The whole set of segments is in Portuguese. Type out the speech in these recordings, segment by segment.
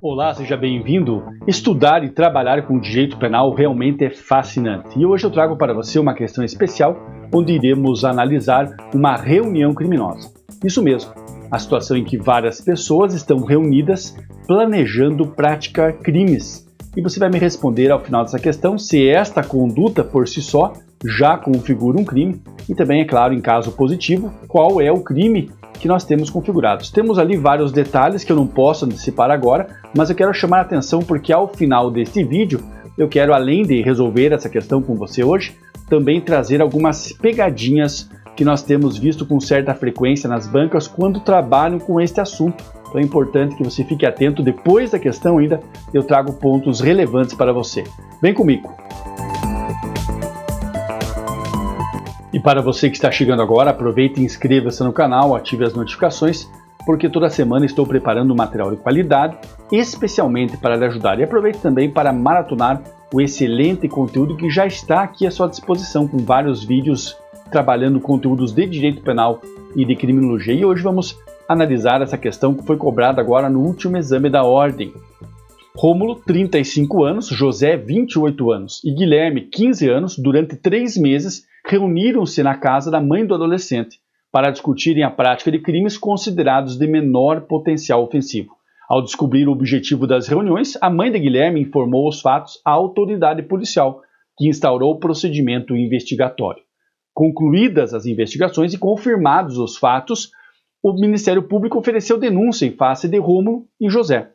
Olá, seja bem-vindo. Estudar e trabalhar com direito penal realmente é fascinante. E hoje eu trago para você uma questão especial, onde iremos analisar uma reunião criminosa. Isso mesmo, a situação em que várias pessoas estão reunidas planejando praticar crimes. E você vai me responder ao final dessa questão se esta conduta por si só já configura um crime e também, é claro, em caso positivo, qual é o crime que nós temos configurados. Temos ali vários detalhes que eu não posso antecipar agora, mas eu quero chamar a atenção porque ao final deste vídeo eu quero, além de resolver essa questão com você hoje, também trazer algumas pegadinhas que nós temos visto com certa frequência nas bancas quando trabalham com este assunto. Então é importante que você fique atento. Depois da questão ainda eu trago pontos relevantes para você. Vem comigo! E para você que está chegando agora, aproveite e inscreva-se no canal, ative as notificações, porque toda semana estou preparando um material de qualidade, especialmente para lhe ajudar. E aproveite também para maratonar o excelente conteúdo que já está aqui à sua disposição, com vários vídeos trabalhando conteúdos de direito penal e de criminologia. E hoje vamos analisar essa questão que foi cobrada agora no último exame da ordem. Rômulo, 35 anos, José, 28 anos e Guilherme, 15 anos, durante 3 meses, reuniram-se na casa da mãe do adolescente para discutirem a prática de crimes considerados de menor potencial ofensivo. Ao descobrir o objetivo das reuniões, a mãe de Guilherme informou os fatos à autoridade policial, que instaurou o procedimento investigatório. Concluídas as investigações e confirmados os fatos, o Ministério Público ofereceu denúncia em face de Rômulo e José,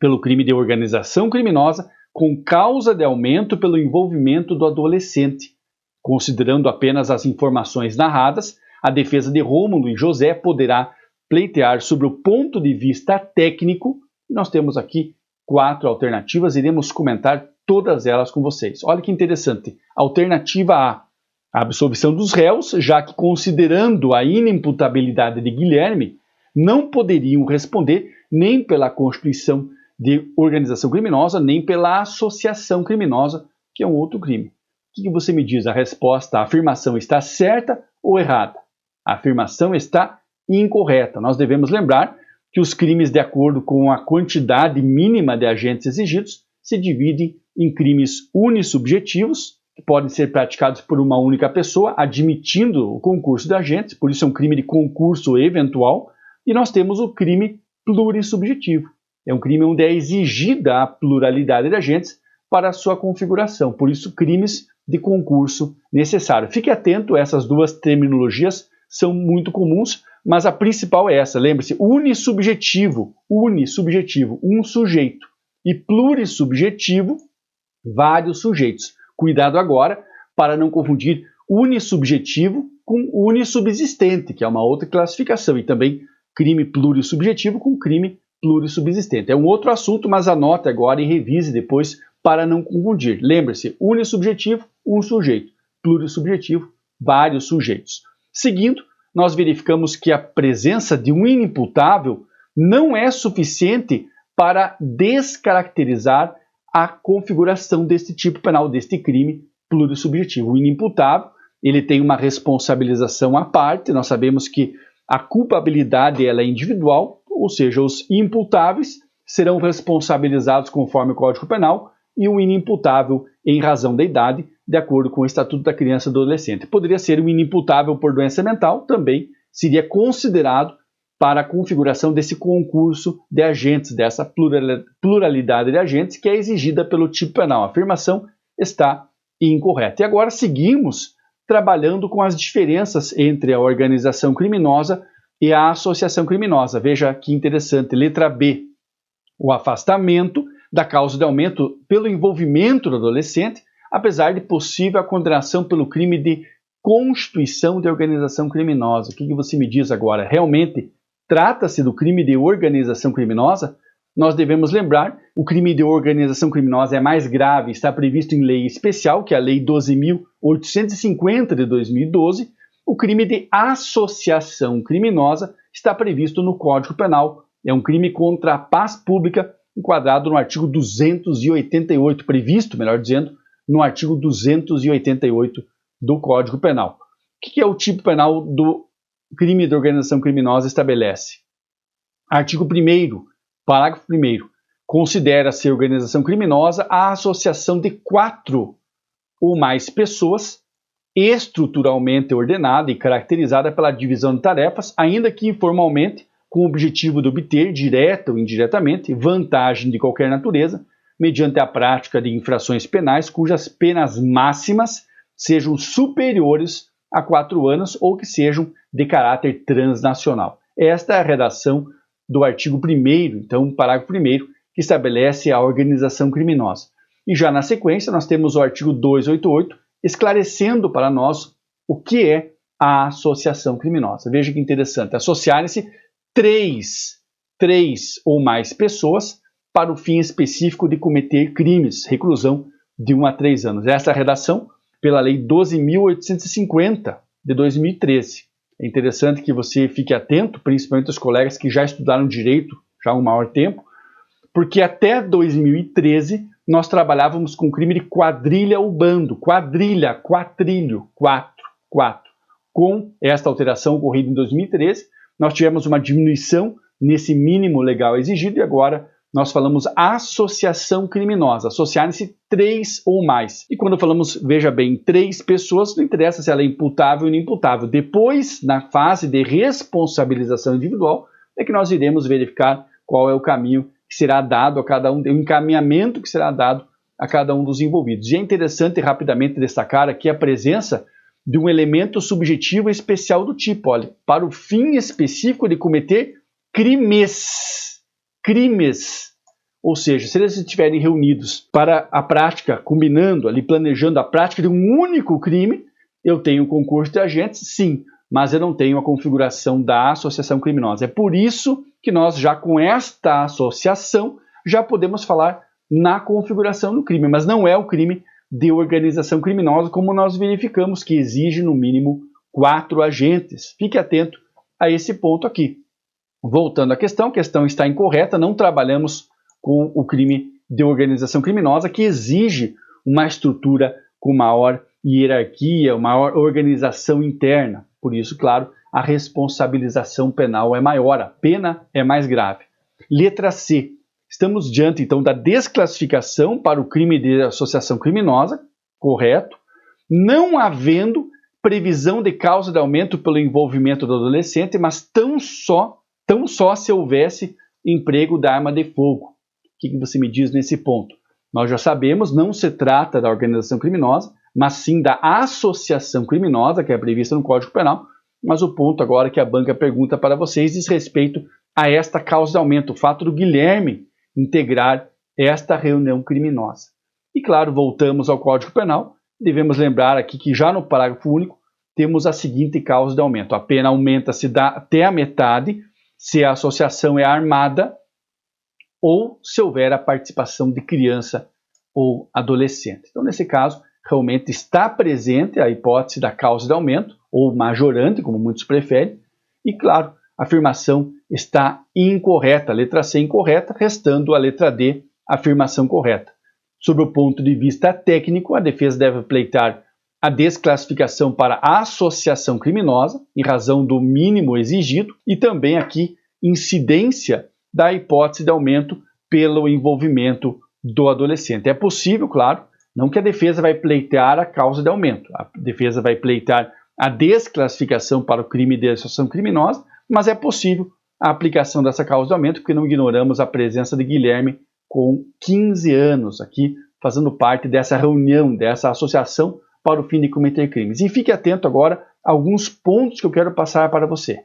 pelo crime de organização criminosa com causa de aumento pelo envolvimento do adolescente. Considerando apenas as informações narradas, a defesa de Rômulo e José poderá pleitear sobre o ponto de vista técnico. Nós temos aqui 4 alternativas, iremos comentar todas elas com vocês. Olha que interessante. Alternativa A, a absolvição dos réus, já que considerando a inimputabilidade de Guilherme, não poderiam responder nem pela constituição de organização criminosa, nem pela associação criminosa, que é um outro crime. O que você me diz? A resposta, a afirmação está certa ou errada? A afirmação está incorreta. Nós devemos lembrar que os crimes, de acordo com a quantidade mínima de agentes exigidos, se dividem em crimes unissubjetivos, que podem ser praticados por uma única pessoa, admitindo o concurso de agentes, por isso é um crime de concurso eventual, e nós temos o crime plurissubjetivo. É um crime onde é exigida a pluralidade de agentes para a sua configuração, por isso crimes de concurso necessário. Fique atento, essas duas terminologias são muito comuns, mas a principal é essa, lembre-se, unissubjetivo, um sujeito, e plurissubjetivo, vários sujeitos. Cuidado agora para não confundir unissubjetivo com unissubsistente, que é uma outra classificação, e também crime plurissubjetivo com crime plurissubsistente. É um outro assunto, mas anote agora e revise depois para não confundir. Lembre-se, unissubjetivo, um sujeito. Plurissubjetivo, vários sujeitos. Seguindo, nós verificamos que a presença de um inimputável não é suficiente para descaracterizar a configuração deste tipo penal, deste crime plurissubjetivo. O inimputável, ele tem uma responsabilização à parte. Nós sabemos que a culpabilidade ela é individual, ou seja, os imputáveis serão responsabilizados conforme o Código Penal e o inimputável em razão da idade, de acordo com o Estatuto da Criança e do Adolescente. Poderia ser um inimputável por doença mental, também seria considerado para a configuração desse concurso de agentes, dessa pluralidade de agentes que é exigida pelo tipo penal. A afirmação está incorreta. E agora seguimos trabalhando com as diferenças entre a organização criminosa e a associação criminosa. Veja que interessante. Letra B, o afastamento da causa de aumento pelo envolvimento do adolescente, apesar de possível a condenação pelo crime de constituição de organização criminosa. O que você me diz agora? Realmente trata-se do crime de organização criminosa? Nós devemos lembrar, o crime de organização criminosa é mais grave, está previsto em lei especial, que é a Lei 12.850 de 2012. O crime de associação criminosa está previsto no Código Penal. É um crime contra a paz pública, enquadrado no artigo 288, previsto, melhor dizendo, no artigo 288 do Código Penal. O que é o tipo penal do crime de organização criminosa estabelece? Artigo 1º, parágrafo 1º. Considera-se organização criminosa a associação de 4 ou mais pessoas estruturalmente ordenada e caracterizada pela divisão de tarefas, ainda que informalmente, com o objetivo de obter, direta ou indiretamente, vantagem de qualquer natureza, mediante a prática de infrações penais cujas penas máximas sejam superiores a 4 anos ou que sejam de caráter transnacional. Esta é a redação do artigo 1º, então, parágrafo 1º, que estabelece a organização criminosa. E já na sequência, nós temos o artigo 288, esclarecendo para nós o que é a associação criminosa. Veja que interessante, associarem-se três ou mais pessoas para o fim específico de cometer crimes, reclusão de 1 a 3 anos. Essa é a redação pela Lei 12.850 de 2013. É interessante que você fique atento, principalmente os colegas que já estudaram direito já há um maior tempo, porque até 2013 nós trabalhávamos com crime de quadrilha ou bando, quatrilho, 4. Com esta alteração ocorrida em 2013, nós tivemos uma diminuição nesse mínimo legal exigido e agora nós falamos associação criminosa, associarem-se 3 ou mais. E quando falamos, veja bem, 3 pessoas, não interessa se ela é imputável ou inimputável. Depois, na fase de responsabilização individual, é que nós iremos verificar qual é o caminho que será dado a cada um, o encaminhamento que será dado a cada um dos envolvidos. E é interessante rapidamente destacar aqui a presença de um elemento subjetivo especial do tipo, olha, para o fim específico de cometer crimes. Ou seja, se eles estiverem reunidos para a prática, combinando ali, planejando a prática de um único crime, eu tenho concurso de agentes, sim, mas eu não tenho a configuração da associação criminosa. É por isso que nós já com esta associação já podemos falar na configuração do crime, mas não é o crime de organização criminosa, como nós verificamos que exige no mínimo 4 agentes. Fique atento a esse ponto aqui. Voltando à questão, a questão está incorreta, não trabalhamos com o crime de organização criminosa, que exige uma estrutura com maior hierarquia, maior organização interna. Por isso, claro, a responsabilização penal é maior, a pena é mais grave. Letra C. Estamos diante, então, da desclassificação para o crime de associação criminosa, correto, não havendo previsão de causa de aumento pelo envolvimento do adolescente, mas tão só se houvesse emprego da arma de fogo. O que você me diz nesse ponto? Nós já sabemos, não se trata da organização criminosa, mas sim da associação criminosa, que é prevista no Código Penal, mas o ponto agora que a banca pergunta para vocês diz respeito a esta causa de aumento, o fato do Guilherme integrar esta reunião criminosa. E claro, voltamos ao Código Penal, devemos lembrar aqui que já no parágrafo único temos a seguinte causa de aumento. A pena aumenta-se até a metade se a associação é armada ou se houver a participação de criança ou adolescente. Então, nesse caso, realmente está presente a hipótese da causa de aumento, ou majorante, como muitos preferem, e, claro, a afirmação está incorreta, a letra C incorreta, restando a letra D, a afirmação correta. Sob o ponto de vista técnico, a defesa deve pleitar a desclassificação para a associação criminosa, em razão do mínimo exigido, e também aqui incidência da hipótese de aumento pelo envolvimento do adolescente. É possível, claro, não que a defesa vai pleitear a causa de aumento, a defesa vai pleitear a desclassificação para o crime de associação criminosa, mas é possível a aplicação dessa causa de aumento, porque não ignoramos a presença de Guilherme com 15 anos aqui, fazendo parte dessa reunião, dessa associação para o fim de cometer crimes. E fique atento agora a alguns pontos que eu quero passar para você.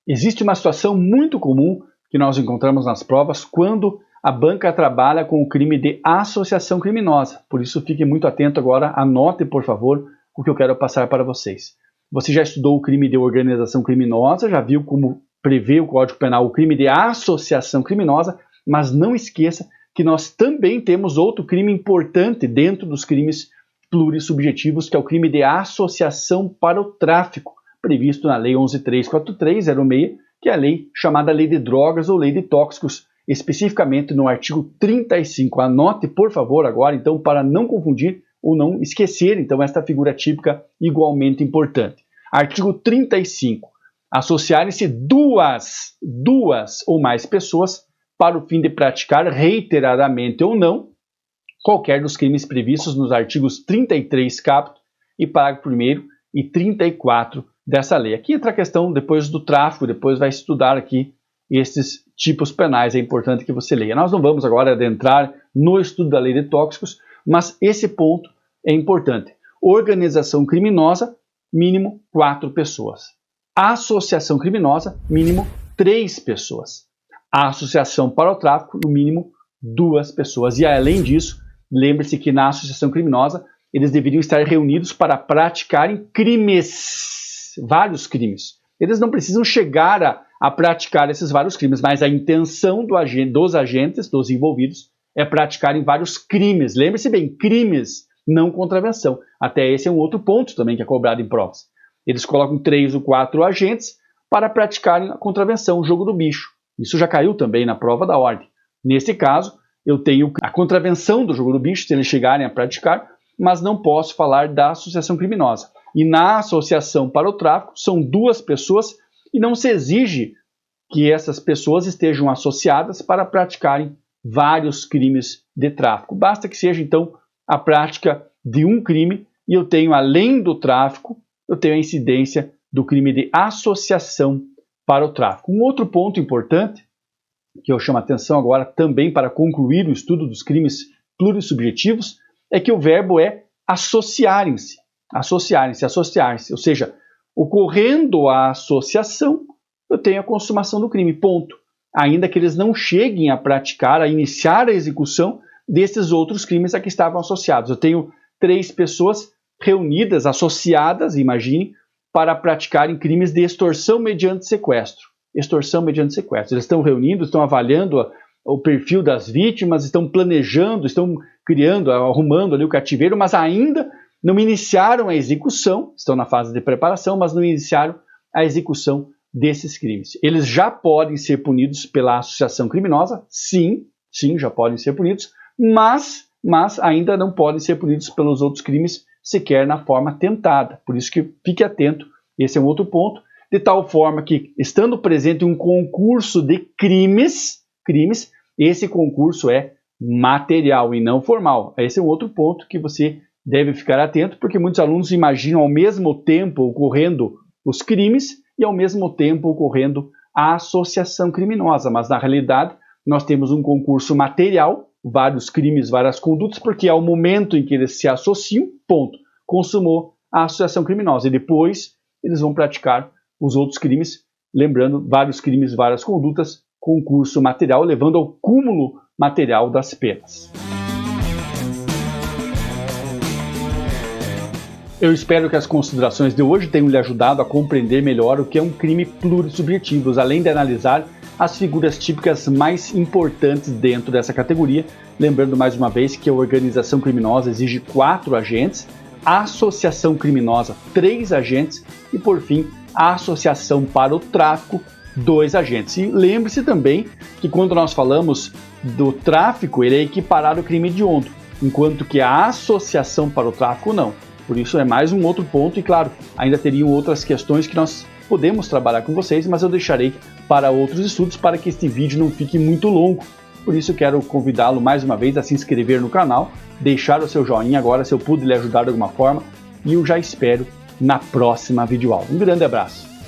Existe uma situação muito comum que nós encontramos nas provas quando a banca trabalha com o crime de associação criminosa. Por isso, fique muito atento agora, anote, por favor, o que eu quero passar para vocês. Você já estudou o crime de organização criminosa, já viu como prevê o Código Penal o crime de associação criminosa, mas não esqueça que nós também temos outro crime importante dentro dos crimes plurissubjetivos, que é o crime de associação para o tráfico, previsto na Lei 11.343/06, que é a lei chamada Lei de Drogas ou Lei de Tóxicos, especificamente no artigo 35. Anote, por favor, agora, então, para não confundir ou não esquecer, então, esta figura típica igualmente importante. Artigo 35. associarem-se duas ou mais pessoas para o fim de praticar reiteradamente ou não qualquer dos crimes previstos nos artigos 33 caput e parágrafo 1º e 34 dessa lei. Aqui entra a questão depois do tráfico, depois vai estudar aqui esses tipos penais, é importante que você leia. Nós não vamos agora adentrar no estudo da lei de tóxicos, mas esse ponto é importante. Organização criminosa, mínimo 4 pessoas. Associação criminosa, mínimo 3 pessoas. A associação para o tráfico, no mínimo 2 pessoas. E além disso, lembre-se que na associação criminosa, eles deveriam estar reunidos para praticarem crimes, vários crimes. Eles não precisam chegar a praticar esses vários crimes, mas a intenção dos agentes, dos envolvidos, é praticarem vários crimes. Lembre-se bem, crimes, não contravenção. Até esse é um outro ponto também que é cobrado em provas. Eles colocam 3 ou 4 agentes para praticarem a contravenção, o jogo do bicho. Isso já caiu também na prova da ordem. Nesse caso, eu tenho a contravenção do jogo do bicho, se eles chegarem a praticar, mas não posso falar da associação criminosa. E na associação para o tráfico, são 2 pessoas e não se exige que essas pessoas estejam associadas para praticarem vários crimes de tráfico. Basta que seja, então, a prática de um crime e eu tenho, além do tráfico, eu tenho a incidência do crime de associação para o tráfico. Um outro ponto importante, que eu chamo a atenção agora também para concluir o estudo dos crimes plurissubjetivos, é que o verbo é associarem-se, associar-se, ou seja, ocorrendo a associação, eu tenho a consumação do crime, ponto. Ainda que eles não cheguem a praticar, a iniciar a execução desses outros crimes a que estavam associados. Eu tenho 3 pessoas reunidas, associadas, imagine, para praticarem crimes de extorsão mediante sequestro. Extorsão mediante sequestro. Eles estão reunindo, estão avaliando o perfil das vítimas, estão planejando, estão criando, arrumando ali o cativeiro, mas ainda não iniciaram a execução, estão na fase de preparação, mas não iniciaram a execução desses crimes. Eles já podem ser punidos pela associação criminosa, sim, já podem ser punidos, mas ainda não podem ser punidos pelos outros crimes sequer na forma tentada. Por isso que fique atento, esse é um outro ponto, de tal forma que, estando presente um concurso de crimes, esse concurso é material e não formal. Esse é um outro ponto que você deve ficar atento, porque muitos alunos imaginam ao mesmo tempo ocorrendo os crimes e ao mesmo tempo ocorrendo a associação criminosa, mas na realidade nós temos um concurso material, vários crimes, várias condutas, porque ao momento em que eles se associam, ponto, consumou a associação criminosa e depois eles vão praticar os outros crimes, lembrando, vários crimes, várias condutas, concurso material, levando ao cúmulo material das penas. Eu espero que as considerações de hoje tenham lhe ajudado a compreender melhor o que é um crime plurissubjetivo, além de analisar as figuras típicas mais importantes dentro dessa categoria, lembrando mais uma vez que a organização criminosa exige 4 agentes, a associação criminosa 3 agentes e, por fim, a associação para o tráfico 2 agentes. E lembre-se também que quando nós falamos do tráfico, ele é equiparado ao crime hediondo, enquanto que a associação para o tráfico não. Por isso é mais um outro ponto e, claro, ainda teriam outras questões que nós podemos trabalhar com vocês, mas eu deixarei para outros estudos para que este vídeo não fique muito longo. Por isso eu quero convidá-lo mais uma vez a se inscrever no canal, deixar o seu joinha agora se eu pude lhe ajudar de alguma forma e eu já espero na próxima videoaula. Um grande abraço!